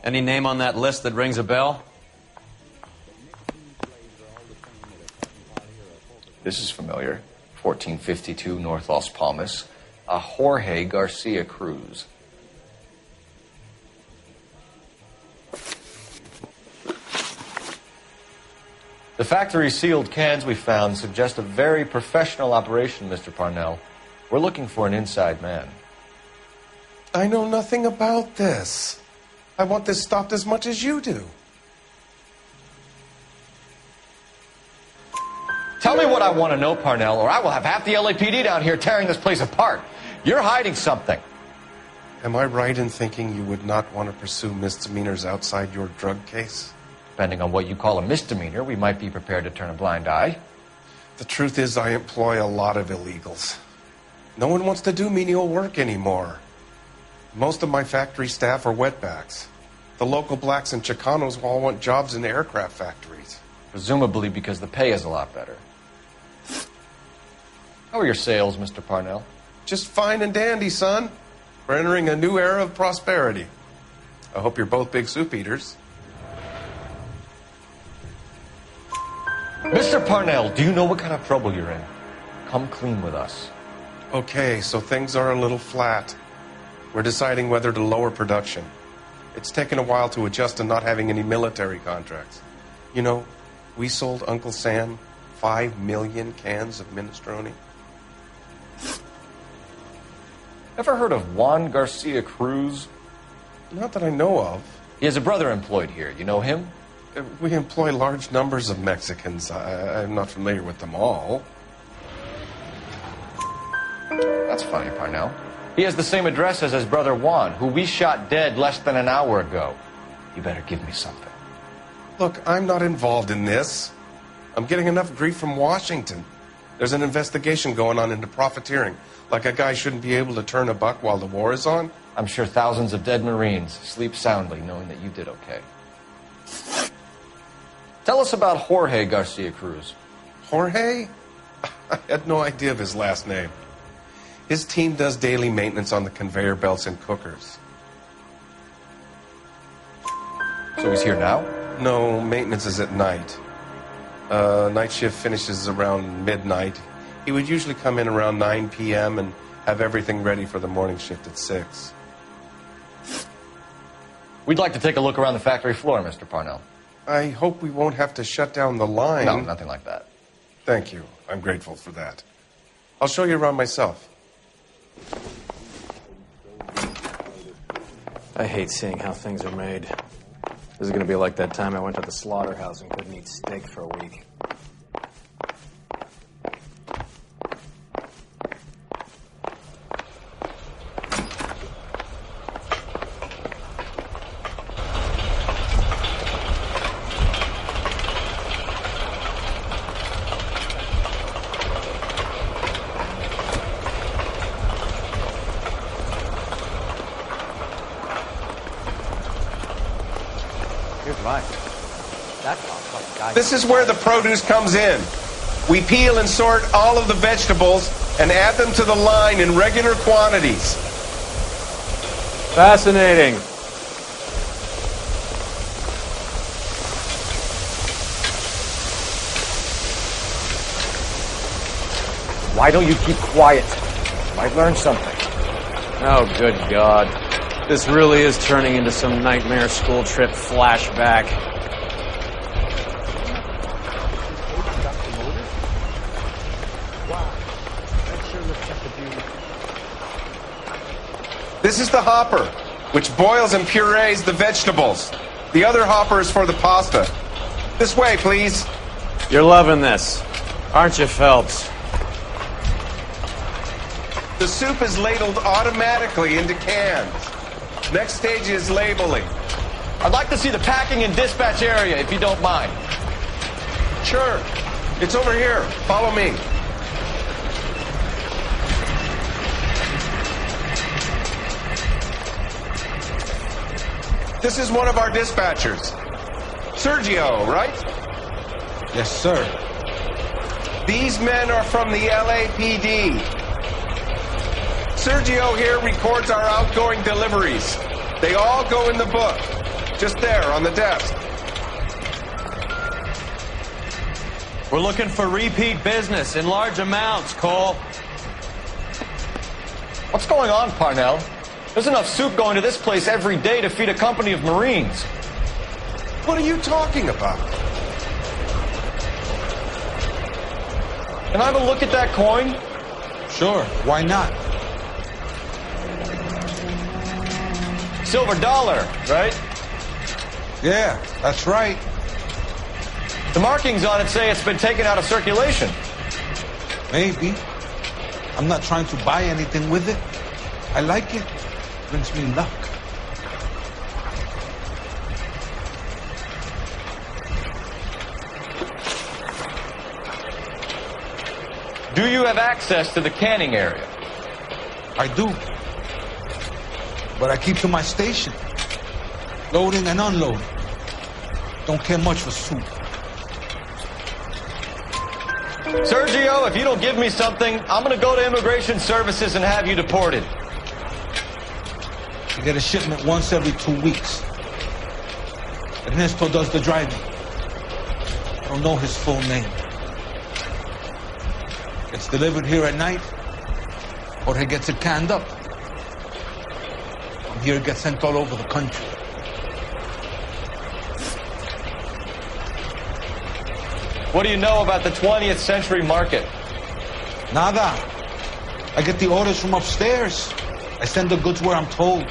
Any name on that list that rings a bell? This is familiar. 1452 North Las Palmas. A Jorge Garcia Cruz. The factory sealed cans we found suggest a very professional operation, Mr. Parnell. We're looking for an inside man. I know nothing about this. I want this stopped as much as you do. Tell me what I want to know, Parnell, or I will have half the LAPD down here tearing this place apart. You're hiding something. Am I right in thinking you would not want to pursue misdemeanors outside your drug case? Depending on what you call a misdemeanor, we might be prepared to turn a blind eye. The truth is, I employ a lot of illegals. No one wants to do menial work anymore. Most of my factory staff are wetbacks. The local blacks and Chicanos all want jobs in aircraft factories. Presumably because the pay is a lot better. How are your sales, Mr. Parnell? Just fine and dandy, son. We're entering a new era of prosperity. I hope you're both big soup eaters. Mr. Parnell, do you know what kind of trouble you're in? Come clean with us. Okay, so things are a little flat. We're deciding whether to lower production. It's taken a while to adjust to not having any military contracts. You know, we sold Uncle Sam 5 million cans of minestrone. Ever heard of Juan Garcia Cruz? Not that I know of. He has a brother employed here. You know him? We employ large numbers of Mexicans. I'm not familiar with them all. That's funny, Parnell. He has the same address as his brother Juan, who we shot dead less than an hour ago. You better give me something. Look, I'm not involved in this. I'm getting enough grief from Washington. There's an investigation going on into profiteering. Like a guy shouldn't be able to turn a buck while the war is on. I'm sure thousands of dead Marines sleep soundly knowing that you did okay. Tell us about Jorge Garcia Cruz. Jorge? I had no idea of his last name. His team does daily maintenance on the conveyor belts and cookers. So he's here now? No, maintenance is at night. Night shift finishes around midnight. He would usually come in around 9 p.m. and have everything ready for the morning shift at 6. We'd like to take a look around the factory floor, Mr. Parnell. I hope we won't have to shut down the line. No, nothing like that. Thank you. I'm grateful for that. I'll show you around myself. I hate seeing how things are made. This is going to be like that time I went to the slaughterhouse and couldn't eat steak for a week. This is where the produce comes in. We peel and sort all of the vegetables and add them to the line in regular quantities. Fascinating. Why don't you keep quiet? Might learn something. Oh, good God. This really is turning into some nightmare school trip flashback. This is the hopper, which boils and purees the vegetables. The other hopper is for the pasta. This way, please. You're loving this, aren't you, Phelps? The soup is ladled automatically into cans. Next stage is labeling. I'd like to see the packing and dispatch area, if you don't mind. Sure. It's over here. Follow me. This is one of our dispatchers. Sergio, right? Yes, sir. These men are from the LAPD. Sergio here records our outgoing deliveries. They all go in the book. Just there, on the desk. We're looking for repeat business in large amounts, Cole. What's going on, Parnell? There's enough soup going to this place every day to feed a company of Marines. What are you talking about? Can I have a look at that coin? Sure, why not? Silver dollar, right? Yeah, that's right. The markings on it say it's been taken out of circulation. Maybe. I'm not trying to buy anything with it. I like it. Brings me luck. Do you have access to the canning area? I do. But I keep to my station. Loading and unloading. Don't care much for soup. Sergio, if you don't give me something, I'm going to go to Immigration Services and have you deported. I get a shipment once every 2 weeks. Ernesto does the driving. I don't know his full name. Gets delivered here at night, or he gets it canned up. From here, it gets sent all over the country. What do you know about the 20th century market? Nada. I get the orders from upstairs. I send the goods where I'm told.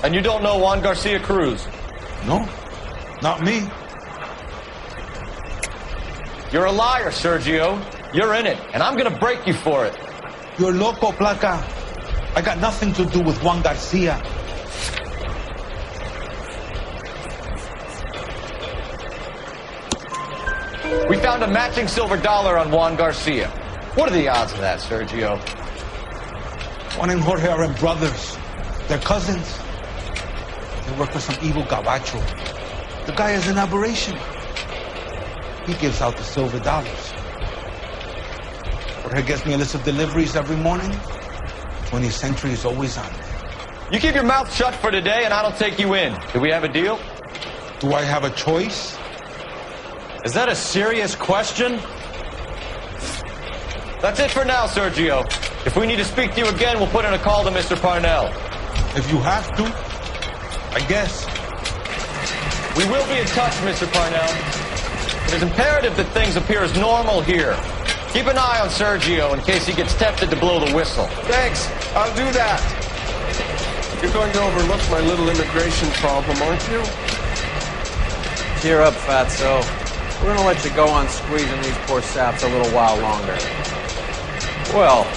And you don't know Juan Garcia Cruz? No, not me. You're a liar, Sergio. You're in it, and I'm going to break you for it. You're loco, Placa. I got nothing to do with Juan Garcia. We found a matching silver dollar on Juan Garcia. What are the odds of that, Sergio? Juan and Jorge are brothers. They're cousins. They work for some evil gabacho. The guy is an aberration. He gives out the silver dollars. Jorge gets me a list of deliveries every morning. 20th century is always on there. You keep your mouth shut for today, and I don't take you in. Do we have a deal? Do I have a choice? Is that a serious question? That's it for now, Sergio. If we need to speak to you again, we'll put in a call to Mr. Parnell. If you have to, I guess. We will be in touch, Mr. Parnell. It is imperative that things appear as normal here. Keep an eye on Sergio in case he gets tempted to blow the whistle. Thanks, I'll do that. You're going to overlook my little immigration problem, aren't you? Cheer up, fatso. We're gonna let you go on squeezing these poor saps a little while longer. Well,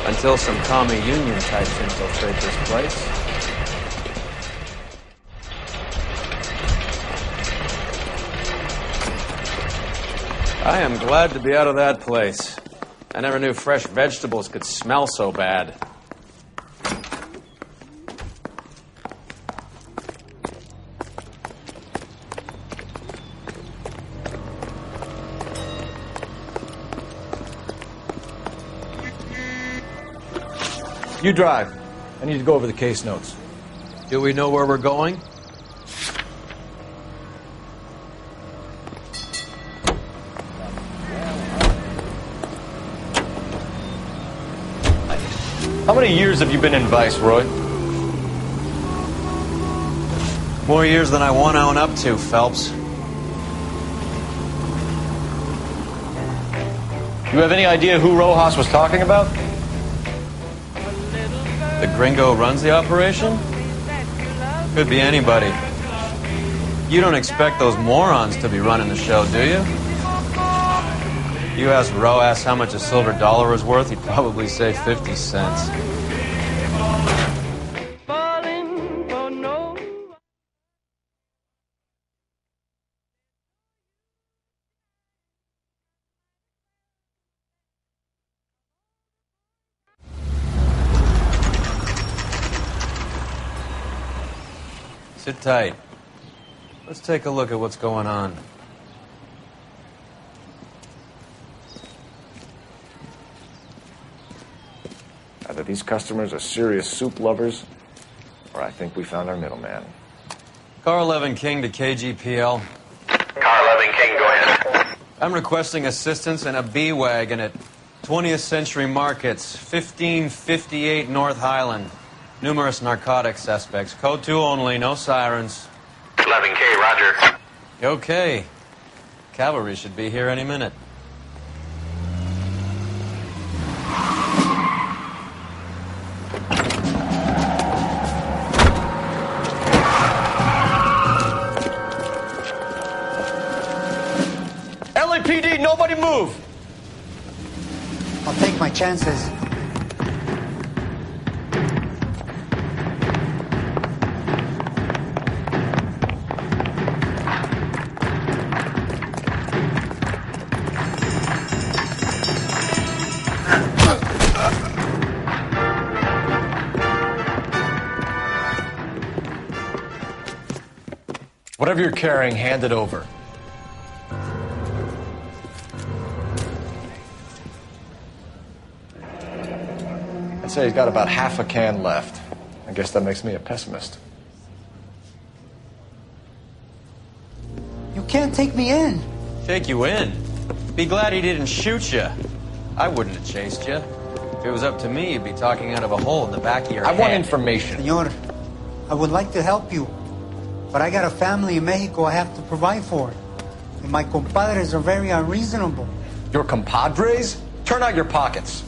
until some commie union types infiltrate this place. I am glad to be out of that place. I never knew fresh vegetables could smell so bad. You drive. I need to go over the case notes. Do we know where we're going? How many years have you been in Vice, Roy? More years than I want to own up to, Phelps. You have any idea who Rojas was talking about? The gringo runs the operation? Could be anybody. You don't expect those morons to be running the show, do you? You asked Rojas how much a silver dollar was worth, he'd probably say 50 cents. Sit tight. Let's take a look at what's going on. Either these customers are serious soup lovers, or I think we found our middleman. Car 11 King to KGPL. Car 11 King, go ahead. I'm requesting assistance in a B-Wagon at 20th Century Markets, 1558 North Highland. Numerous narcotic suspects. Code 2 only, no sirens. 11K, roger. Okay. Cavalry should be here any minute. LAPD, nobody move! I'll take my chances. Whatever you're carrying, hand it over. I'd say he's got about half a can left. I guess that makes me a pessimist. You can't take me in. Take you in? Be glad he didn't shoot you. I wouldn't have chased you. If it was up to me, you'd be talking out of a hole in the back of your head. I want information. Senor, I would like to help you, but I got a family in Mexico I have to provide for. And my compadres are very unreasonable. Your compadres? Turn out your pockets.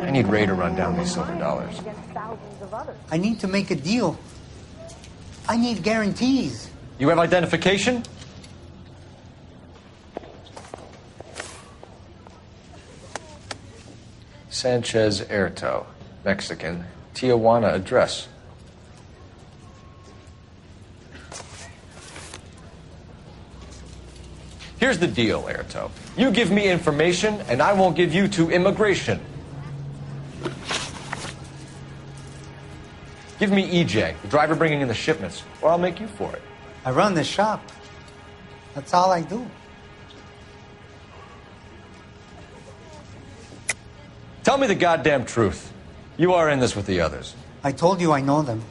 I need Ray to run down these silver dollars. I need to make a deal. I need guarantees. You have identification? Sanchez Erto, Mexican, Tijuana address. Here's the deal, Erto. You give me information, and I won't give you to immigration. Give me EJ, the driver bringing in the shipments, or I'll make you for it. I run the shop. That's all I do. Tell me the goddamn truth. You are in this with the others. I told you I know them.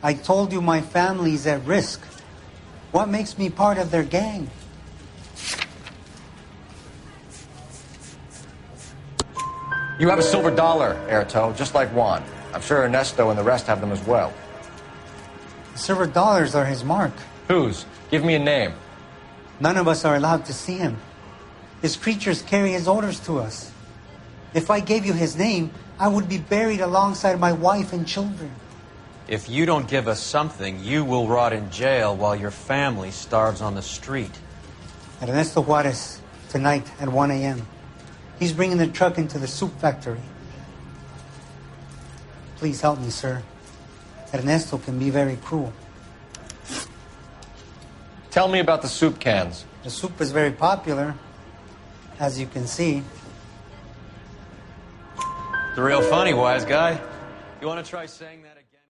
I told you my family's at risk. What makes me part of their gang? You have a silver dollar, Erto, just like Juan. I'm sure Ernesto and the rest have them as well. The silver dollars are his mark. Whose? Give me a name. None of us are allowed to see him. His creatures carry his orders to us. If I gave you his name, I would be buried alongside my wife and children. If you don't give us something, you will rot in jail while your family starves on the street. Ernesto Juarez, tonight at 1 a.m. He's bringing the truck into the soup factory. Please help me, sir. Ernesto can be very cruel. Tell me about the soup cans. The soup is very popular, as you can see. It's real funny, wise guy. You want to try saying that again?